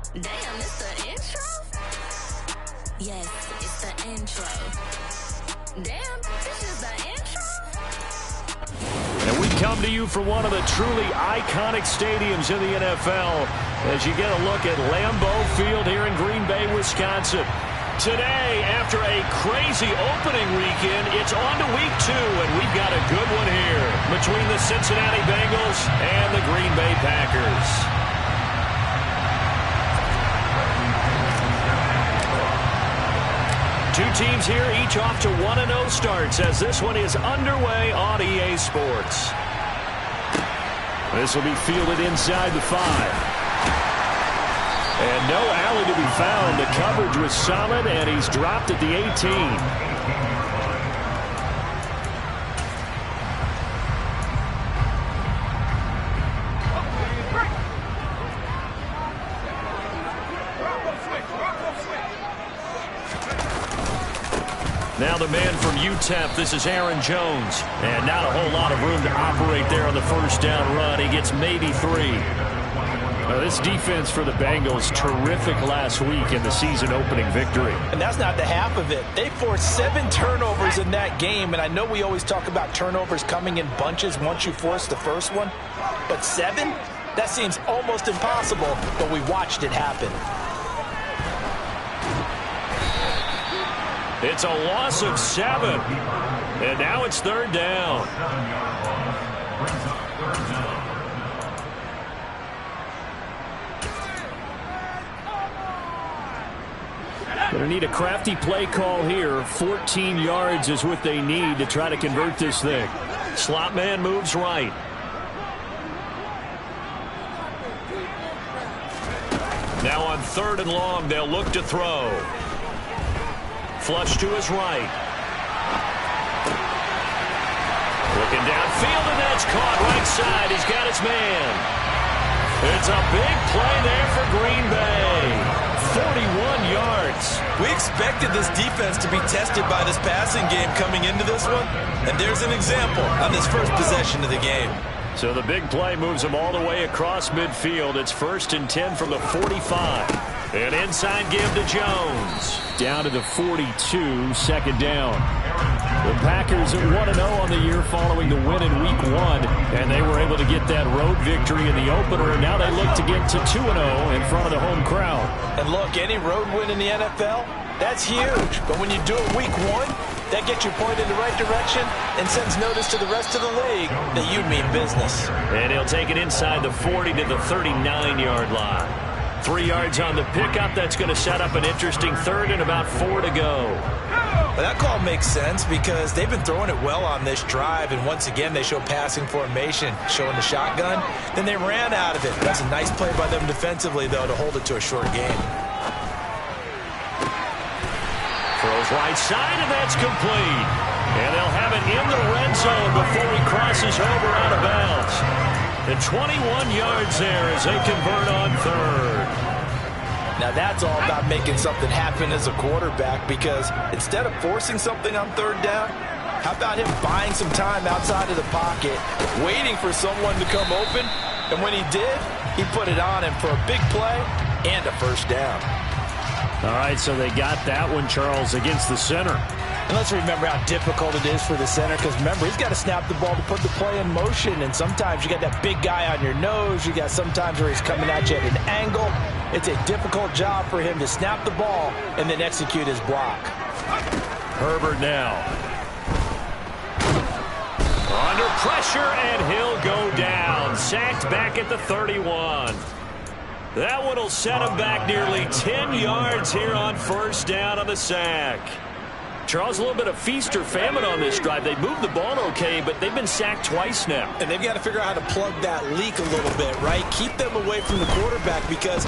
Damn, it's the intro? Yes, it's the intro. Damn, this is the intro? And we come to you from one of the truly iconic stadiums in the NFL as you get a look at Lambeau Field here in Green Bay, Wisconsin. Today, after a crazy opening weekend, it's on to week 2, and we've got a good one here between the Cincinnati Bengals and the Green Bay Packers. Two teams here, each off to 1-0 starts as this one is underway on EA Sports. This will be fielded inside the 5. And no alley to be found. The coverage was solid, and he's dropped at the 18. Now the man from UTEP, this is Aaron Jones. And not a whole lot of room to operate there on the first down run. He gets maybe 3. Now this defense for the Bengals, terrific last week in the season opening victory. And that's not the half of it. They forced 7 turnovers in that game. And I know we always talk about turnovers coming in bunches once you force the first one. But 7? That seems almost impossible, but we watched it happen. It's a loss of 7. And now it's third down. Going to need a crafty play call here. 14 yards is what they need to try to convert this thing. Slot man moves right. Now on 3rd and long, they'll look to throw. Flush to his right. Looking downfield, and that's caught right side. He's got his man. It's a big play there for Green Bay. 41 yards. We expected this defense to be tested by this passing game coming into this one. And there's an example on this first possession of the game. So the big play moves them all the way across midfield. It's 1st and 10 from the 45. An inside give to Jones. Down to the 42, 2nd down. The Packers at 1-0 on the year following the win in Week 1, and they were able to get that road victory in the opener, and now they look to get to 2-0 in front of the home crowd. And look, any road win in the NFL, that's huge. But when you do it Week 1, that gets you pointed in the right direction and sends notice to the rest of the league that you mean business. And he'll take it inside the 40 to the 39-yard line. 3 yards on the pickup. That's going to set up an interesting 3rd and about 4 to go. Well, that call makes sense because they've been throwing it well on this drive, and once again they show passing formation, showing the shotgun. Then they ran out of it. That's a nice play by them defensively, though, to hold it to a short game. Throws right side, and that's complete. And they'll have it in the red zone before he crosses over out of bounds. And 21 yards there as they convert on 3rd. Now that's all about making something happen as a quarterback, because instead of forcing something on 3rd down, how about him buying some time outside of the pocket, waiting for someone to come open, and when he did, he put it on him for a big play and a 1st down. All right, so they got that one, Charles, against the center. And let's remember how difficult it is for the center, because remember, he's got to snap the ball to put the play in motion, and sometimes you got that big guy on your nose. You got sometimes where he's coming at you at an angle. It's a difficult job for him to snap the ball and then execute his block. Herbert now. Under pressure, and he'll go down. Sacked back at the 31. That one will set him back nearly 10 yards here on 1st down on the sack. Charles, a little bit of feast or famine on this drive. They moved the ball okay, but they've been sacked twice now. And they've got to figure out how to plug that leak a little bit, right? Keep them away from the quarterback, because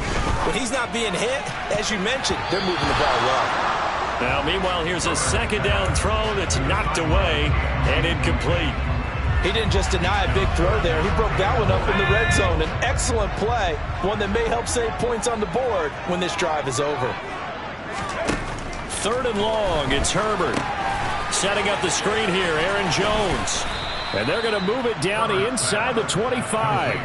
when he's not being hit, as you mentioned, they're moving the ball well. Now, meanwhile, here's a 2nd down throw that's knocked away and incomplete. He didn't just deny a big throw there. He broke that one up in the red zone. An excellent play, one that may help save points on the board when this drive is over. 3rd and long, it's Herbert. Setting up the screen here, Aaron Jones. And they're going to move it down inside the 25.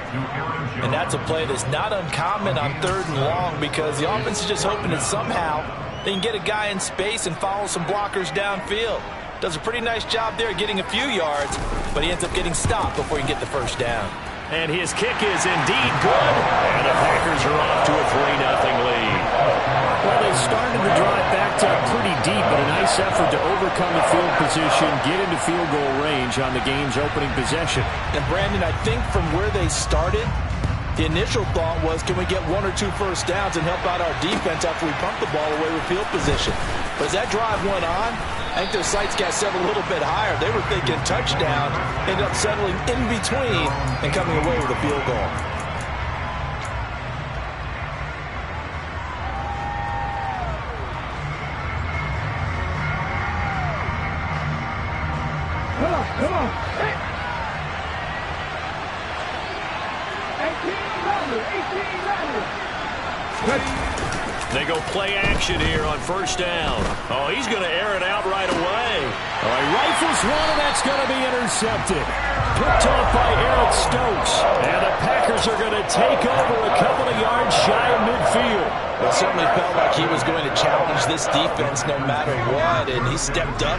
And that's a play that's not uncommon on 3rd and long because the offense is just hoping that somehow they can get a guy in space and follow some blockers downfield. Does a pretty nice job there getting a few yards, but he ends up getting stopped before he can get the first down. And his kick is indeed good. And the Packers are off to a 3-0 lead. Well, they started the drive backed up pretty deep, but a nice effort to overcome the field position, get into field goal range on the game's opening possession. And, Brandon, I think from where they started, the initial thought was, can we get 1 or 2 first downs and help out our defense after we pump the ball away with field position? But as that drive went on, I think their sights got set a little bit higher. They were thinking touchdown, ended up settling in between and coming away with a field goal. Come on. Hey. 18-11. They go play action here on first down. Oh, he's going to air it out right away. Oh, he rifles one, and that's going to be intercepted. Picked off by Eric Stokes. And the Packers are going to take over a couple of yards shy of midfield. Well, it certainly felt like he was going to challenge this defense no matter what, and he stepped up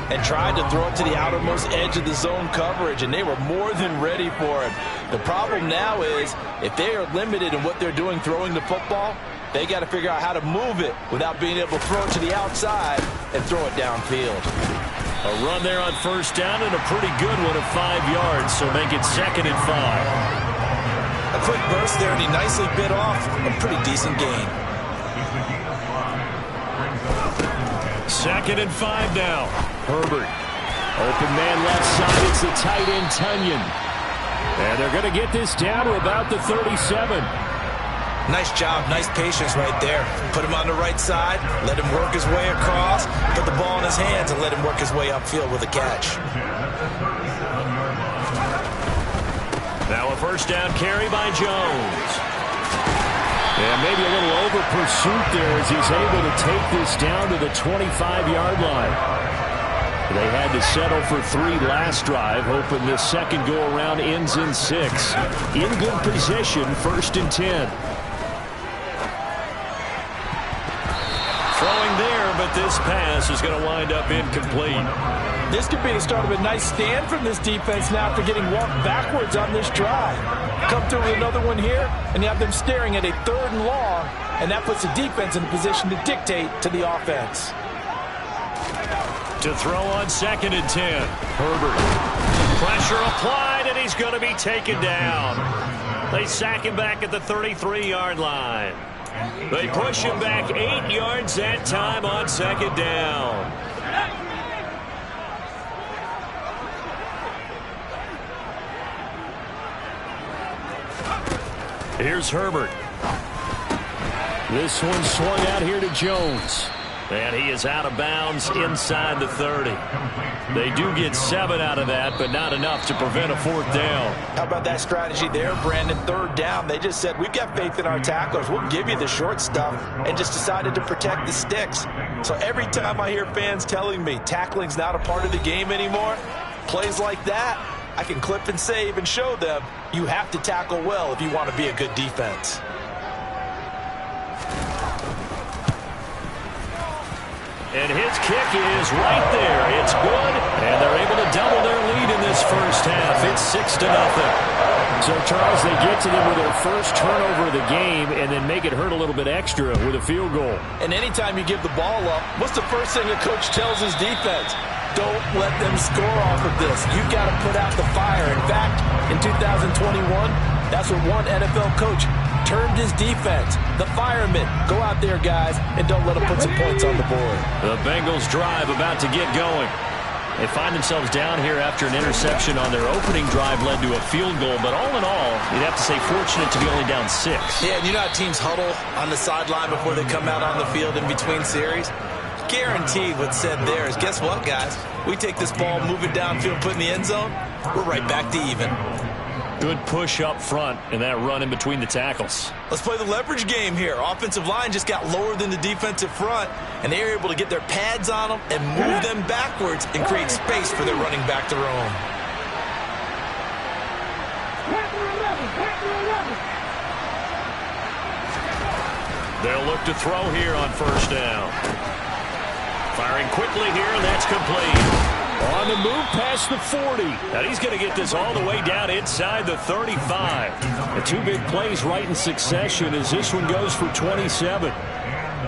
and tried to throw it to the outermost edge of the zone coverage, and they were more than ready for it. The problem now is if they are limited in what they're doing throwing the football, they got to figure out how to move it without being able to throw it to the outside and throw it downfield. A run there on first down and a pretty good one of 5 yards, so make it 2nd and 5. A quick burst there, and he nicely bit off a pretty decent gain. 2nd and 5 now. Herbert. Open man left side. It's the tight end, Tunyon. And they're going to get this down to about the 37. Nice job, nice patience right there. Put him on the right side, let him work his way across, put the ball in his hands, and let him work his way upfield with a catch. Now a first down carry by Jones. And maybe a little over pursuit there as he's able to take this down to the 25-yard line. They had to settle for 3 last drive, hoping this second go-around ends in 6. In good position, 1st and 10. Throwing there, but this pass is going to wind up incomplete. This could be the start of a nice stand from this defense now after getting walked backwards on this drive. Come through with another one here, and you have them staring at a 3rd and long, and that puts the defense in a position to dictate to the offense. To throw on 2nd and 10. Herbert. Pressure applied, and he's going to be taken down. They sack him back at the 33-yard line. They push him back 8 yards that time on 2nd down. Here's Herbert. This one swung out here to Jones. And he is out of bounds inside the 30. They do get 7 out of that, but not enough to prevent a 4th down. How about that strategy there, Brandon? 3rd down. They just said, we've got faith in our tacklers. We'll give you the short stuff, and just decided to protect the sticks. So every time I hear fans telling me tackling's not a part of the game anymore, plays like that, I can clip and save and show them you have to tackle well if you want to be a good defense. And his kick is right there. It's good, and they're able to double their lead in this first half. It's 6-0. So, Charles, they get to them with their first turnover of the game and then make it hurt a little bit extra with a field goal. And anytime you give the ball up, what's the first thing a coach tells his defense? Don't let them score off of this. You've got to put out the fire. In fact, in 2021, that's what one NFL coach termed his defense. The firemen. Go out there, guys, and don't let them put some points on the board. The Bengals drive about to get going. They find themselves down here after an interception on their opening drive led to a field goal. But all in all, you'd have to say fortunate to be only down 6. Yeah, and you know how teams huddle on the sideline before they come out on the field in between series? Guaranteed what's said there is, guess what, guys? We take this ball, move it downfield, put in the end zone, we're right back to even. Good push up front and that run in between the tackles. Let's play the leverage game here. Offensive line just got lower than the defensive front, and they were able to get their pads on them and move them backwards and create space for their running back to roam. They'll look to throw here on first down. Firing quickly here, and that's complete. On the move past the 40. And he's going to get this all the way down inside the 35. The two big plays right in succession as this one goes for 27.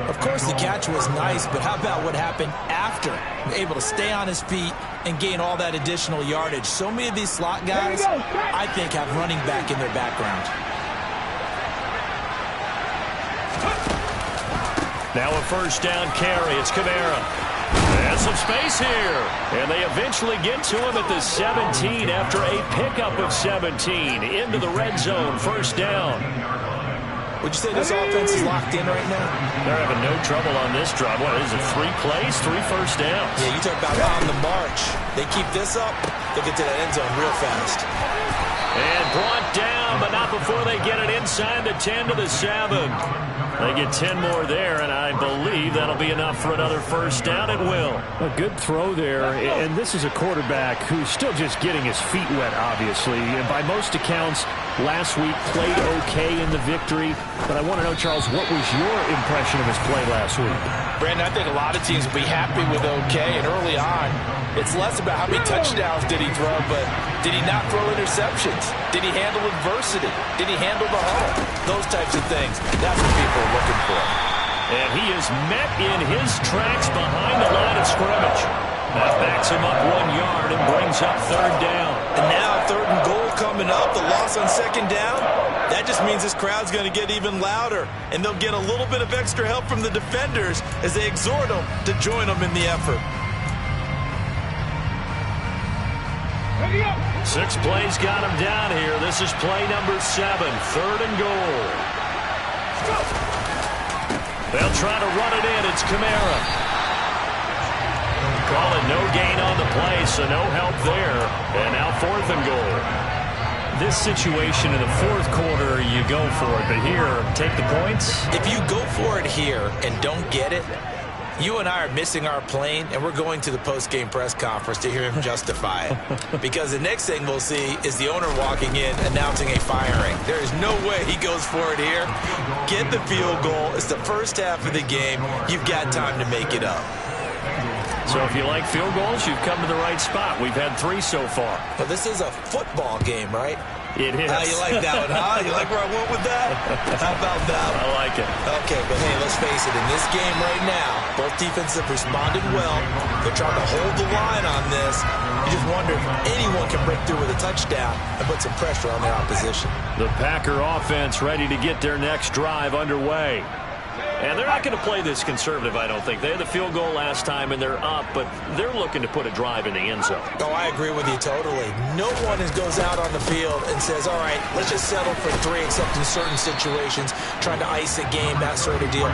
Of course, the catch was nice, but how about what happened after? Able to stay on his feet and gain all that additional yardage. So many of these slot guys, I think, have running back in their background. Now a first down carry. It's Kamara. And some space here. And they eventually get to him at the 17 after a pickup of 17. Into the red zone. First down. Would you say this offense is locked in right now? They're having no trouble on this drive. What is it, 3 plays, 3 first downs? Yeah, you talk about on the march. They keep this up, they'll get to that end zone real fast. And brought down, but not before they get it inside the 10 to the 7. They get 10 more there, and I believe that'll be enough for another first down. It will. A good throw there, and this is a quarterback who's still just getting his feet wet, obviously. And by most accounts, last week played okay in the victory. But I want to know, Charles, what was your impression of his play last week? Brandon, I think a lot of teams will be happy with okay. And early on, it's less about how many touchdowns did he throw, but did he not throw interceptions? Did he handle adversity? Did he handle the huddle? Those types of things. That's what people are looking for. And he is met in his tracks behind the line of scrimmage. That backs him up 1 yard and brings up third down. And now 3rd and goal coming up. The loss on second down. That just means this crowd's going to get even louder. And they'll get a little bit of extra help from the defenders as they exhort them to join them in the effort. 6 plays got him down here. This is play number 7. 3rd and goal. They'll try to run it in. It's Kamara. Call it no gain on the play, so no help there. And now 4th and goal. This situation in the 4th quarter, you go for it. But here, take the points. If you go for it here and don't get it, you and I are missing our plane, and we're going to the post-game press conference to hear him justify it. Because the next thing we'll see is the owner walking in announcing a firing. There is no way he goes for it here. Get the field goal. It's the first half of the game. You've got time to make it up. So if you like field goals, you've come to the right spot. We've had 3 so far. Well, this is a football game, right? It is. How you like that one, huh? You like where I went with that? How about that one? I like it. Okay, but hey, let's face it. In this game right now, both defenses have responded well. They're trying to hold the line on this. You just wonder if anyone can break through with a touchdown and put some pressure on their opposition. The Packer offense ready to get their next drive underway. And they're not going to play this conservative, I don't think. They had the field goal last time, and they're up, but they're looking to put a drive in the end zone. Oh, I agree with you totally. No one goes out on the field and says, all right, let's just settle for 3, except in certain situations, trying to ice a game, that sort of deal.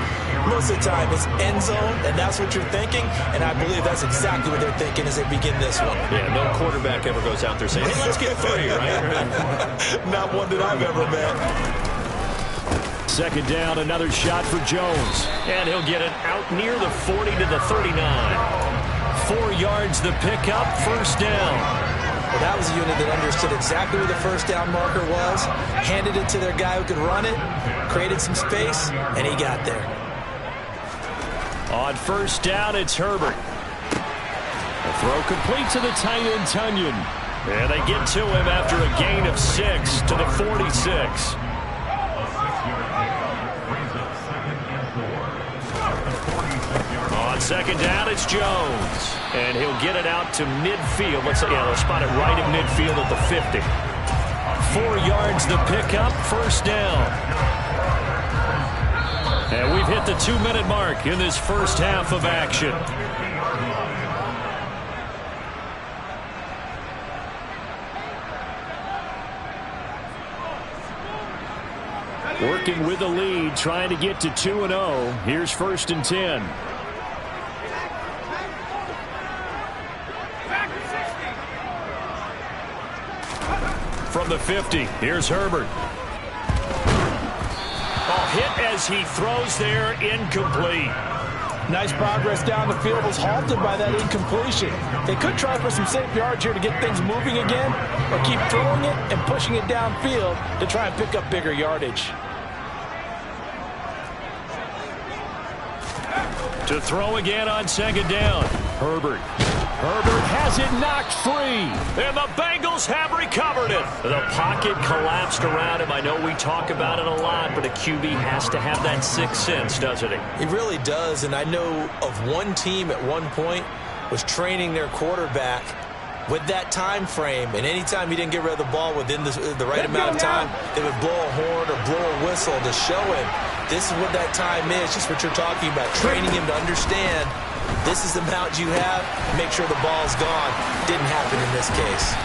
Most of the time, it's end zone, and that's what you're thinking, and I believe that's exactly what they're thinking as they begin this one. Yeah, no quarterback ever goes out there saying, hey, let's get 3, right? Not one that I've ever met. 2nd down, another shot for Jones. And he'll get it out near the 40 to the 39. 4 yards the pickup, first down. Well, that was a unit that understood exactly where the first down marker was, handed it to their guy who could run it, created some space, and he got there. On first down, it's Herbert. A throw complete to the tight end, Tunyon. And they get to him after a gain of 6 to the 46. On 2nd down, it's Jones. And he'll get it out to midfield. They'll spot it right at midfield at the 50. 4 yards the pickup, first down. And we've hit the 2-minute mark in this first half of action. Working with the lead, trying to get to 2-0. Here's 1st and 10. From the 50, here's Herbert. Hit as he throws there, incomplete. Nice progress down the field was halted by that incompletion. They could try for some safe yards here to get things moving again, or keep throwing it and pushing it downfield to try and pick up bigger yardage. To throw again on second down. Herbert has it knocked free. And the Bengals have recovered it. The pocket collapsed around him. I know we talk about it a lot, but a QB has to have that sixth sense, doesn't he? He really does, and I know of one team at one point was training their quarterback with that time frame, and anytime he didn't get rid of the ball within the right amount of time, they would blow a horn or blow a whistle to show him this is what that time is, just what you're talking about, training him to understand this is the amount you have, make sure the ball's gone. Didn't happen in this case.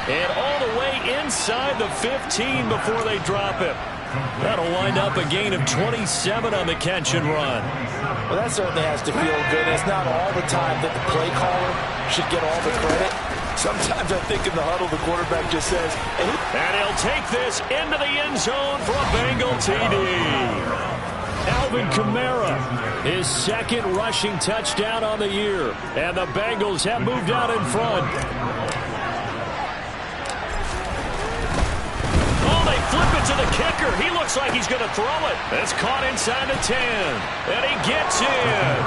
And all the way inside the 15 before they drop him. That'll wind up a gain of 27 on the catch and run. Well, that certainly has to feel good. It's not all the time that the play caller should get all the credit. Sometimes I think in the huddle the quarterback just says, and he'll take this into the end zone for a Bengal TD. Alvin Kamara, his second rushing touchdown on the year. And the Bengals have moved out in front. Oh, they flip it to the kicker. He looks like he's going to throw it. It's caught inside the 10. And he gets in.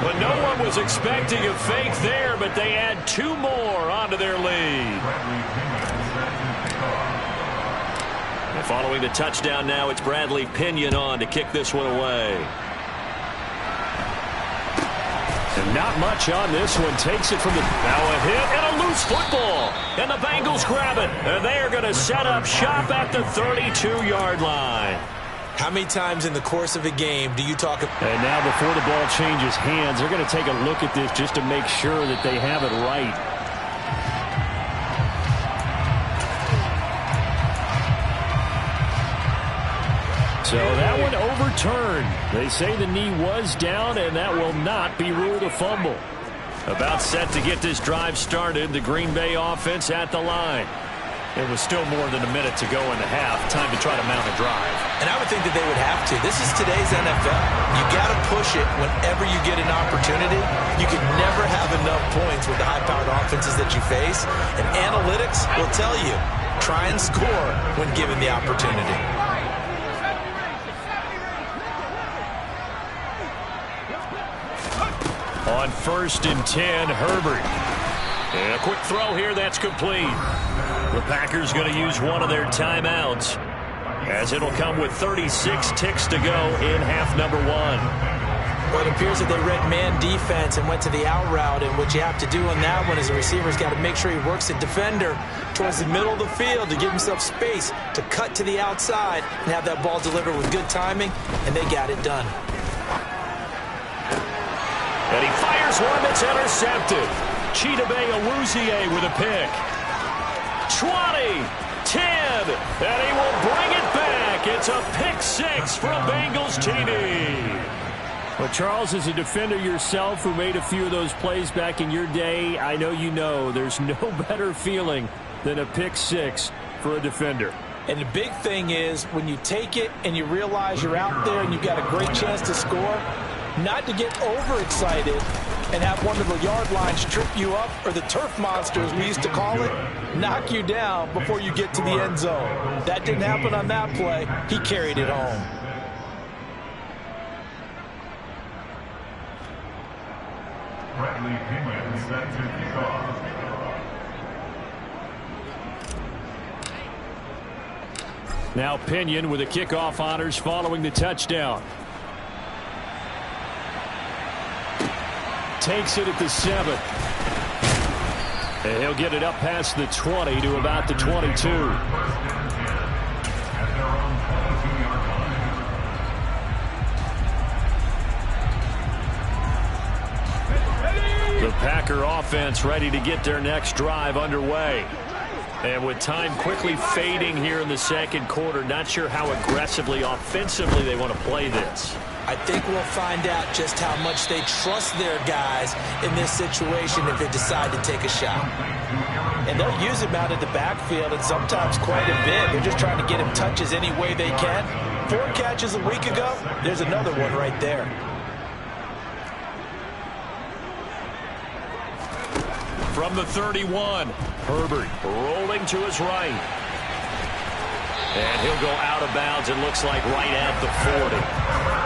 But no one was expecting a fake there, but they add two more onto their lead. Following the touchdown now, it's Bradley Pinion on to kick this one away. And not much on this one. Takes it from the... Now a hit and a loose football. And the Bengals grab it. And they are going to set up shop at the 32-yard line. How many times in the course of a game do you talk about... And now before the ball changes hands, they're going to take a look at this just to make sure that they have it right. So that one overturned. They say the knee was down, and that will not be ruled a fumble. About set to get this drive started, the Green Bay offense at the line. It was still more than a minute to go in the half. Time to try to mount a drive. And I would think that they would have to. This is today's NFL. You got to push it whenever you get an opportunity. You can never have enough points with the high-powered offenses that you face. And analytics will tell you, try and score when given the opportunity. On 1st and 10, Herbert. And a quick throw here, that's complete. The Packers going to use one of their timeouts, as it'll come with 36 ticks to go in half number one. Well, it appears that they read man defense and went to the out route, and what you have to do on that one is the receiver's got to make sure he works the defender towards the middle of the field to give himself space to cut to the outside and have that ball delivered with good timing, and they got it done. And he fires one that's intercepted. Chidobe Awuzie with a pick. 20, 10, and he will bring it back. It's a pick six for a Bengals TD. Well, Charles, as a defender yourself who made a few of those plays back in your day, I know you know there's no better feeling than a pick six for a defender. And the big thing is when you take it and you realize you're out there and you've got a great chance to score, not to get overexcited and have one of the yard lines trip you up, or the turf monster, as we used to call it, knock you down before you get to the end zone. That didn't happen on that play. He carried it home. Bradley Pinion set to kick off. Now Pinion with the kickoff honors following the touchdown. Takes it at the 7. And he'll get it up past the 20 to about the 22. The Packer offense ready to get their next drive underway. And with time quickly fading here in the second quarter, not sure how aggressively, offensively they want to play this. I think we'll find out just how much they trust their guys in this situation if they decide to take a shot. And they'll use him out of the backfield, and sometimes quite a bit. They're just trying to get him touches any way they can. 4 catches a week ago, there's another one right there. from the 31. Herbert rolling to his right. And he'll go out of bounds, it looks like, right at the 40.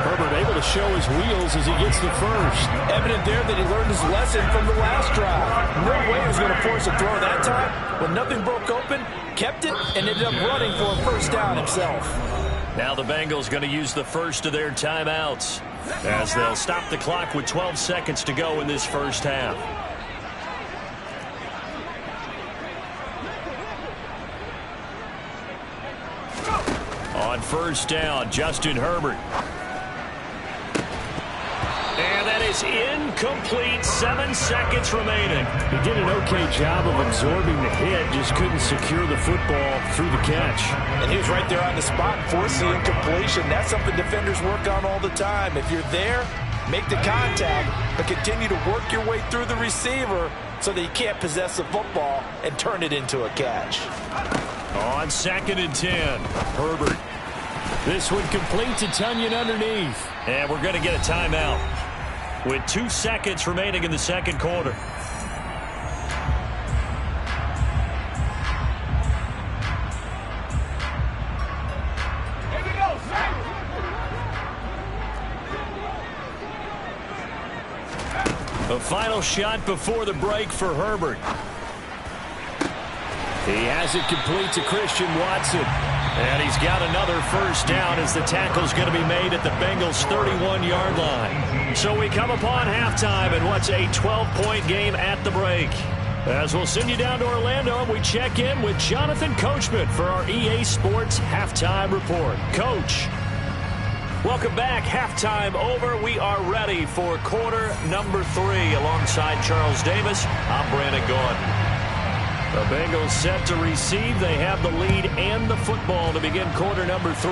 Herbert able to show his wheels as he gets the first. Evident there that he learned his lesson from the last drive. No way he was going to force a throw that time. When nothing broke open, kept it, and ended up running for a first down himself. Now the Bengals going to use the first of their timeouts as they'll stop the clock with 12 seconds to go in this first half. On first down, Justin Herbert. And that is incomplete. 7 seconds remaining. He did an okay job of absorbing the hit, just couldn't secure the football through the catch. And he was right there on the spot, forcing the incompletion. That's something defenders work on all the time. If you're there, make the contact, but continue to work your way through the receiver so that you can't possess the football and turn it into a catch. On 2nd and 10, Herbert. This one complete to Tunyon underneath. And we're going to get a timeout with 2 seconds remaining in the second quarter. A final shot before the break for Herbert. He has it complete to Christian Watson. And he's got another first down as the tackle's going to be made at the Bengals' 31-yard line. So we come upon halftime in what's a 12-point game at the break. As we'll send you down to Orlando, we check in with Jonathan Coachman for our EA Sports Halftime Report. Coach, welcome back. Halftime over. We are ready for quarter number 3. Alongside Charles Davis, I'm Brandon Gordon. The Bengals set to receive. They have the lead and the football to begin quarter number 3.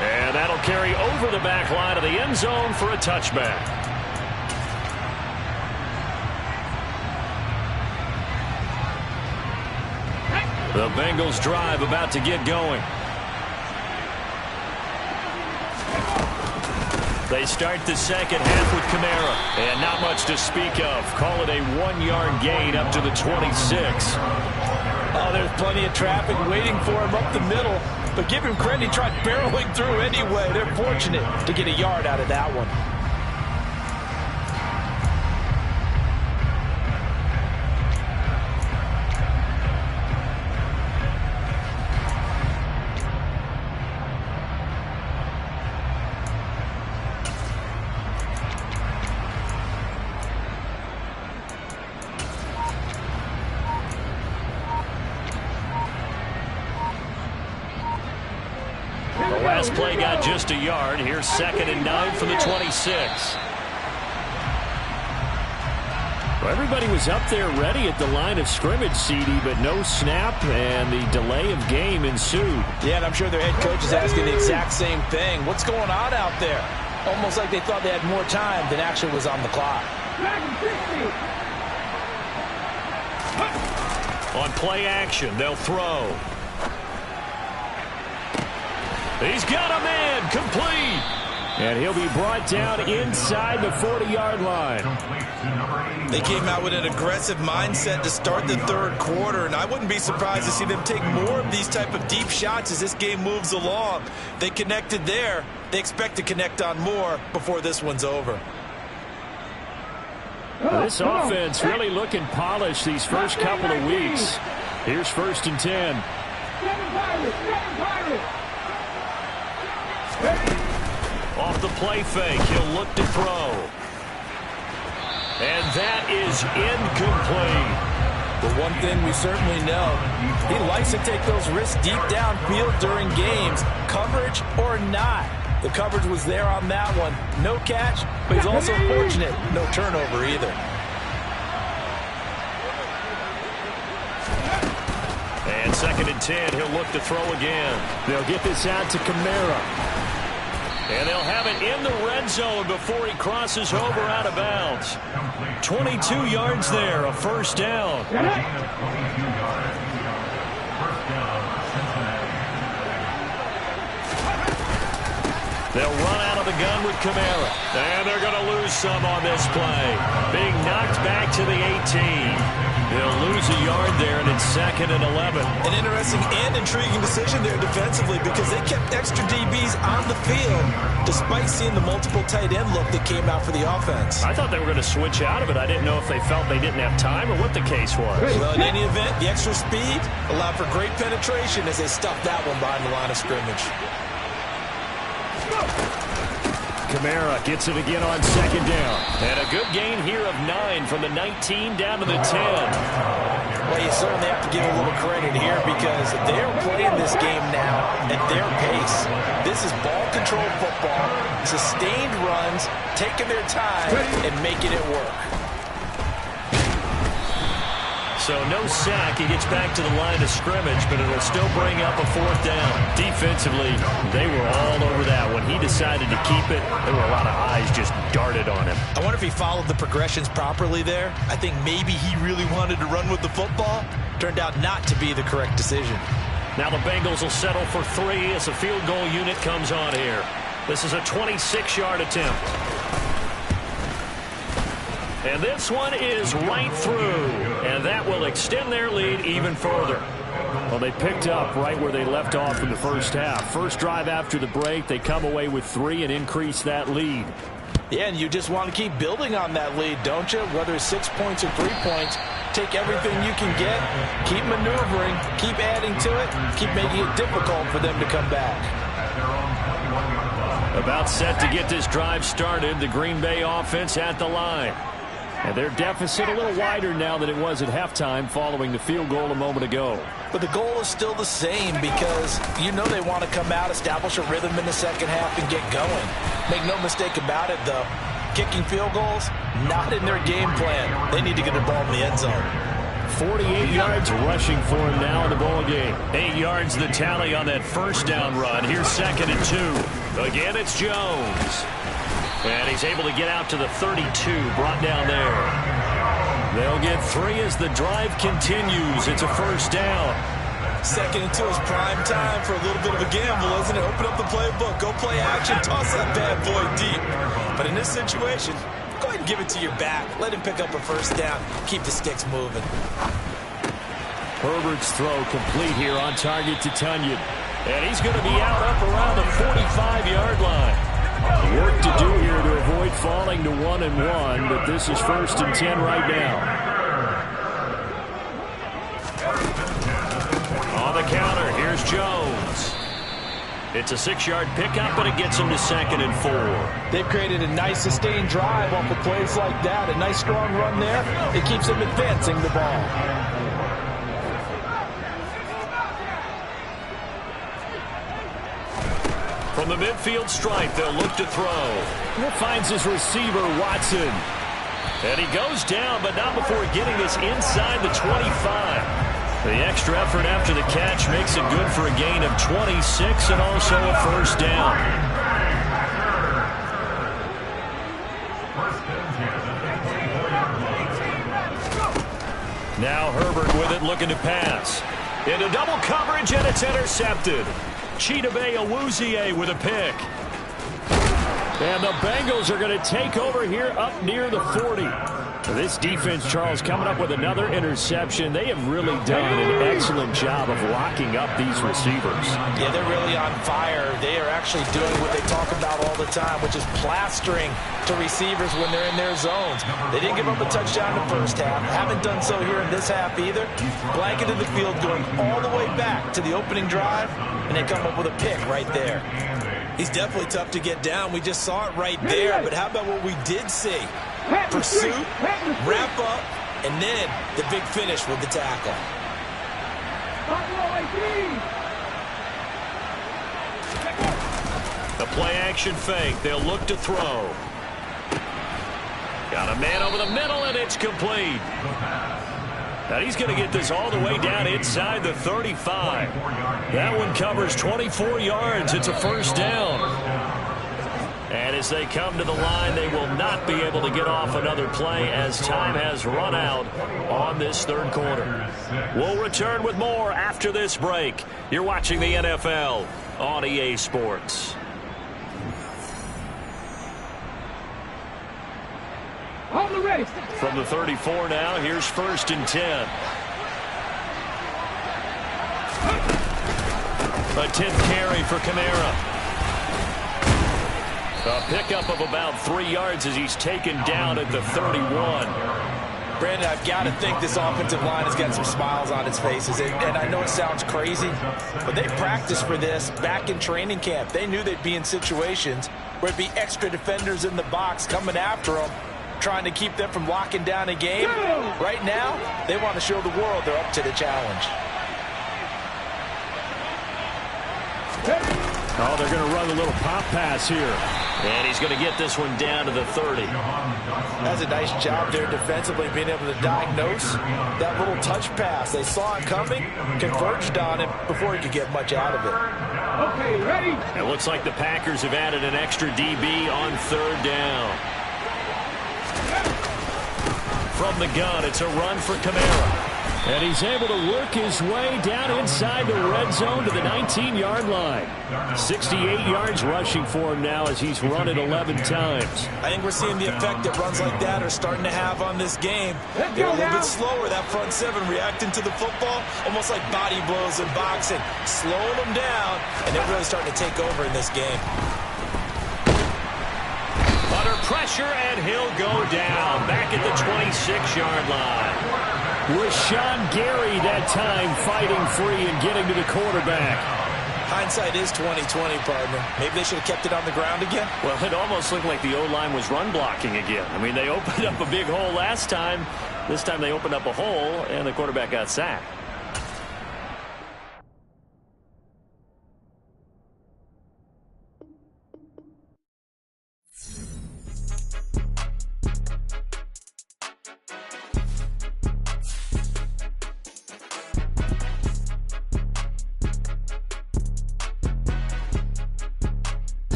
And that'll carry over the back line of the end zone for a touchback. The Bengals drive about to get going. They start the second half with Kamara, and not much to speak of. Call it a 1-yard gain up to the 26. Oh, there's plenty of traffic waiting for him up the middle, but give him credit, he tried barreling through anyway. They're fortunate to get a yard out of that one. Last play got just a yard. Here's 2nd and 9 from the 26. Well, everybody was up there ready at the line of scrimmage, CD, but no snap, and the delay of game ensued. Yeah, and I'm sure their head coach is asking the exact same thing. What's going on out there? Almost like they thought they had more time than actually was on the clock. On play action, they'll throw. He's got a man, complete. And he'll be brought down inside the 40-yard line. They came out with an aggressive mindset to start the third quarter, and I wouldn't be surprised to see them take more of these type of deep shots as this game moves along. They connected there. They expect to connect on more before this one's over. This offense really looking polished these first couple of weeks. Here's 1st and 10. Off the play fake, he'll look to throw. And that is incomplete. But one thing we certainly know, he likes to take those risks deep downfield during games, coverage or not. The coverage was there on that one. No catch, but he's also fortunate. No turnover either. And 2nd and 10, he'll look to throw again. They'll get this out to Kamara. And they'll have it in the red zone before he crosses over out of bounds. 22 yards there, a first down. They'll run out of the gun with Kamara. And they're going to lose some on this play. Being knocked back to the 18. They'll lose a yard there, and it's 2nd and 11. An interesting and intriguing decision there defensively because they kept extra DBs on the field despite seeing the multiple tight end look that came out for the offense. I thought they were going to switch out of it. I didn't know if they felt they didn't have time or what the case was. Well, in any event, the extra speed allowed for great penetration as they stuffed that one behind the line of scrimmage. Kamara gets it again on 2nd down. And a good gain here of 9 from the 19 down to the 10. Well, you certainly have to give a little credit here because they're playing this game now at their pace. This is ball control football, sustained runs, taking their time and making it work. So no sack. He gets back to the line of scrimmage, but it'll still bring up a 4th down. Defensively, they were all over that. When he decided to keep it, there were a lot of eyes just darted on him. I wonder if he followed the progressions properly there. I think maybe he really wanted to run with the football. Turned out not to be the correct decision. Now the Bengals will settle for 3 as the field goal unit comes on here. This is a 26-yard attempt. And this one is right through, and that will extend their lead even further. Well, they picked up right where they left off in the first half. First drive after the break, they come away with 3 and increase that lead. Yeah, and you just want to keep building on that lead, don't you? Whether it's 6 points or 3 points, take everything you can get, keep maneuvering, keep adding to it, keep making it difficult for them to come back. About set to get this drive started, the Green Bay offense at the line. And their deficit a little wider now than it was at halftime following the field goal a moment ago. But the goal is still the same because you know they want to come out, establish a rhythm in the second half, and get going. Make no mistake about it, though. Kicking field goals, not in their game plan. They need to get the ball in the end zone. 48 yards rushing for him now in the ball game. 8 yards the tally on that first down run. Here's 2nd and 2. Again, it's Jones. And he's able to get out to the 32, brought down there. They'll get 3 as the drive continues. It's a first down. 2nd and 2 is prime time for a little bit of a gamble, isn't it? Open up the playbook, go play action, toss that bad boy deep. But in this situation, go ahead and give it to your back. Let him pick up a first down. Keep the sticks moving. Herbert's throw complete here on target to Tunyon. And he's going to be out up around the 45-yard line. Work to do here to avoid falling to 1-1, but this is 1st and 10 right now. On the counter, here's Jones. It's a 6-yard pickup, but it gets him to 2nd and 4. They've created a nice sustained drive off of plays like that. A nice strong run there. It keeps them advancing the ball. From the midfield stripe, they'll look to throw. That finds his receiver, Watson. And he goes down, but not before getting this inside the 25. The extra effort after the catch makes it good for a gain of 26 and also a first down. Now Herbert with it, looking to pass. Into double coverage, and it's intercepted. Chidobe Awuzie with a pick. And the Bengals are going to take over here up near the 40. This defense, Charles, coming up with another interception. They have really done an excellent job of locking up these receivers. Yeah, they're really on fire. They are actually doing what they talk about all the time, which is plastering to receivers when they're in their zones. They didn't give up a touchdown in the first half. Haven't done so here in this half either. Blanketed the field going all the way back to the opening drive, and they come up with a pick right there. He's definitely tough to get down. We just saw it right there. But how about what we did see? Pursuit, wrap up, and then the big finish with the tackle. The play-action fake. They'll look to throw. Got a man over the middle, and it's complete. Now he's going to get this all the way down inside the 35. That one covers 24 yards. It's a first down. And as they come to the line, they will not be able to get off another play as time has run out on this third quarter. We'll return with more after this break. You're watching the NFL on EA Sports. ready. From the 34 now, here's 1st and 10. A 10th carry for Kamara. A pickup of about 3 yards as he's taken down at the 31. Brandon, I've got to think this offensive line has got some smiles on its faces. And I know it sounds crazy, but they practiced for this back in training camp. They knew they'd be in situations where it'd be extra defenders in the box coming after them, trying to keep them from locking down a game. Right now, they want to show the world they're up to the challenge. Oh, they're going to run a little pop pass here. And he's going to get this one down to the 30. That's a nice job there defensively, being able to diagnose that little touch pass. They saw it coming, converged on him before he could get much out of it. Okay, ready? It looks like the Packers have added an extra DB on 3rd down. From the gun, it's a run for Kamara. And he's able to work his way down inside the red zone to the 19-yard line. 68 yards rushing for him now as he's run it 11 times. I think we're seeing the effect that runs like that are starting to have on this game. They're a little bit slower, that front seven, reacting to the football, almost like body blows in boxing, slowing them down, and they're really starting to take over in this game. Under pressure, and he'll go down back at the 26-yard line. Rashawn Gary that time fighting free and getting to the quarterback. Hindsight is 20/20, partner. Maybe they should have kept it on the ground again. Well, it almost looked like the O-line was run blocking again. I mean, they opened up a big hole last time. This time they opened up a hole, and the quarterback got sacked.